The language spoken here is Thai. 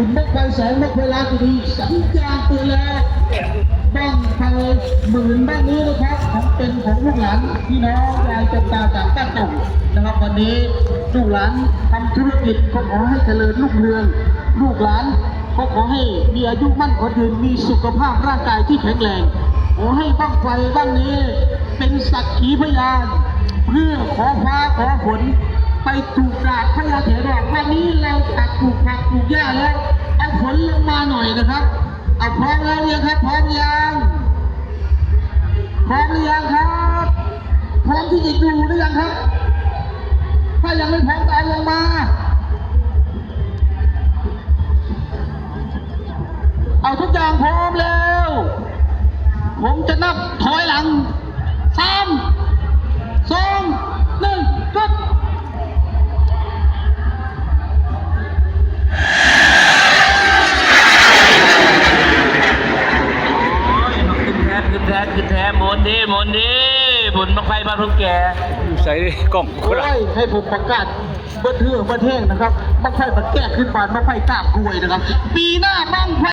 คุณนกไฟแสงนกไฟล้านตัวนี้สัญญาณตัวแล้วบ้างไฟหมื่นบ้างนี้นะครับของเป็นของลูกหลานพี่น้องยายจำตาจากต้านตงนะครับวันนี้ลูกหลานทำธุรกิจก็ขอให้เจริญรุ่งเรืองลูกหลานก็ขอให้มีอายุมั่นขอยืนมีสุขภาพร่างกายที่แข็งแรงขอให้บ้างไฟบ้างนี้เป็นสักขีพยานเพื่อขอฟ้าขอฝนไปถูกกราบพระยาเถระวันนี้เราตัดปลูกผักปลูกหญ้าแล้วเอาฝนลงมาหน่อยนะครับเอาพร้อมแล้วเนี่ยครับพร้อมยังพร้อมหรือยังครับพร้อมที่จะดูหรือยังครับถ้ายังไม่พร้อมก็เอาลงมาเอาทุกอย่างพร้อมแล้วผมจะนับถอยหลัง3 2 1ก็คือแท้หมุนดิหมุนมาไฟมาทุ่งแก่ใส่กล่อง โอ้ยให้ผมประกาศเบิ้ลเทื่อเบิ้ลแห้งนะครับบังไฟมันแก้ขึ้นบานบังไฟกาบกล้วยนะครับปีหน้าบังไฟ